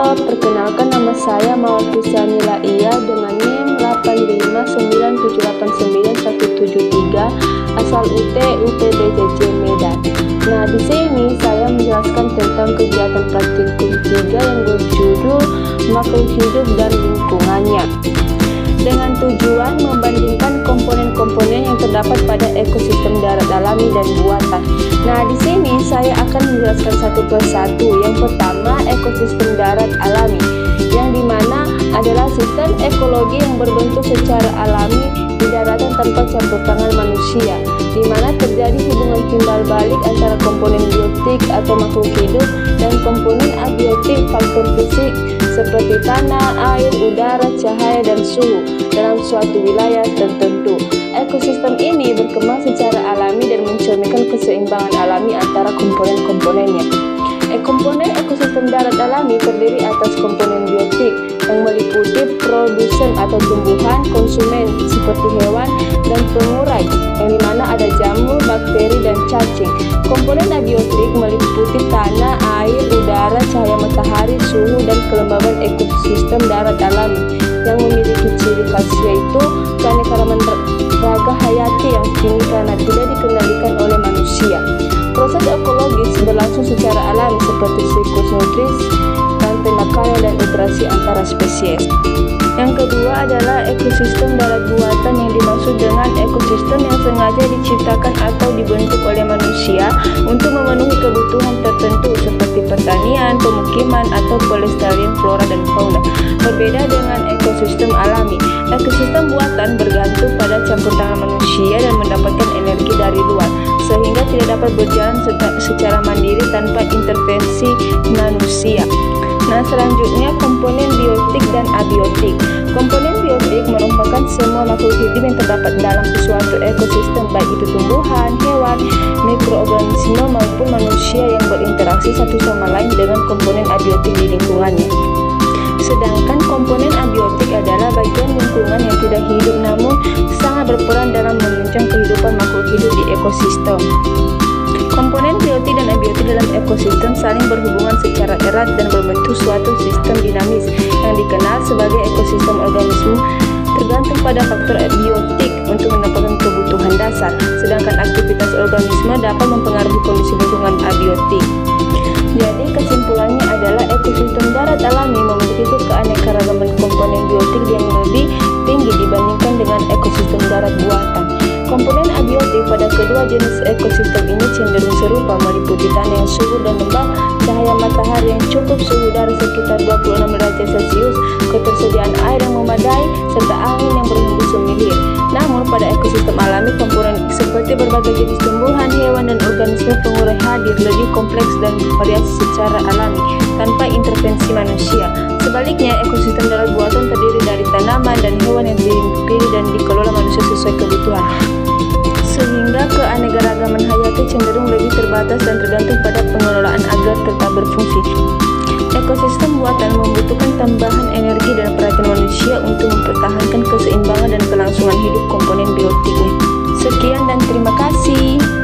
Halo, perkenalkan nama saya Mawar Kristianila Iya dengan NIM 859789173 asal UT UPBJJ Medan. Nah, di sini saya menjelaskan tentang kegiatan praktikum 3 yang berjudul Makhluk Hidup dan Lingkungannya, dengan tujuan membandingkan komponen-komponen yang terdapat pada ekosistem darat alami dan buatan. Nah, di sini saya akan menjelaskan satu persatu. Yang pertama, ekosistem darat alami, yang dimana adalah sistem ekologi yang berbentuk secara alami di daratan tanpa campur tangan manusia, di mana terjadi hubungan timbal balik antara komponen biotik atau makhluk hidup dan komponen abiotik faktor fisik seperti tanah, air, udara, cahaya, dan suhu dalam suatu wilayah tertentu. Ekosistem ini berkembang secara alami dan mencerminkan keseimbangan alami antara komponen-komponennya. Komponen ekosistem darat alami terdiri atas komponen biotik yang meliputi produsen atau tumbuhan, konsumen seperti hewan, dan pengurai yang dimana ada jamur, bakteri, dan cacing. Komponen abiotik meliputi tanah, air, udara, cahaya matahari, suhu, dan kelembaban ekosistem darat alami yang memiliki ciri khas yaitu keanekaragaman raga hayati yang tinggi karena tidak dikendalikan oleh manusia. Proses ekologis berlangsung secara alami seperti siklus nutrisi, rantai makanan, dan interaksi antara spesies. Yang kedua adalah ekosistem darat buatan, yang dimaksud dengan ekosistem yang sengaja diciptakan atau dibentuk oleh manusia untuk memenuhi kebutuhan tertentu seperti pertanian, pemukiman, atau pelestarian flora dan fauna. Berbeda dengan ekosistem alami, ekosistem buatan bergantung pada campur tangan manusia dan mendapatkan energi dari luar, sehingga tidak dapat berjalan secara mandiri tanpa intervensi manusia. Nah, selanjutnya komponen biotik dan abiotik. Komponen biotik merupakan semua makhluk hidup yang terdapat dalam suatu ekosistem, baik itu tumbuhan, hewan, mikroorganisme maupun manusia yang berinteraksi satu sama lain dengan komponen abiotik di lingkungannya. Sedangkan komponen abiotik adalah bagian lingkungan yang tidak hidup namun sangat berperan dalam menunjang kehidupan makhluk hidup di ekosistem. Komponen biotik dan abiotik dalam ekosistem saling berhubungan secara erat dan membentuk suatu sistem dinamis yang dikenal sebagai ekosistem organisme, tergantung pada faktor abiotik untuk mendapatkan kebutuhan dasar, sedangkan aktivitas organisme dapat mempengaruhi kondisi lingkungan abiotik. Jadi kesimpulannya adalah ekosistem darat alami memiliki keanekaragaman komponen biotik yang lebih tinggi dibandingkan dengan ekosistem darat buatan. Komponen abiotik pada kedua jenis ekosistem ini cenderung serupa, meliputi tanah yang subur dan lembab, cahaya matahari yang cukup, suhu udara sekitar 26 derajat Celcius, ketersediaan air yang memadai, serta angin yang berhembus semilir. Namun pada ekosistem alami, komponen seperti berbagai jenis tumbuhan, hewan, dan organisme pengurai hadir lebih kompleks dan bervariasi secara alami tanpa intervensi manusia. Sebaliknya, ekosistem darat buatan terdiri dari tanaman dan hewan yang dipilih dan dikelola manusia sesuai kebutuhan, sehingga keanekaragaman hayati cenderung lebih terbatas dan tergantung pada pengelolaan agar tetap berfungsi. Ekosistem buatan membutuhkan tambahan energi dan perhatian manusia untuk mempertahankan keseimbangan dan kelangsungan hidup komponen biotiknya. Sekian dan terima kasih.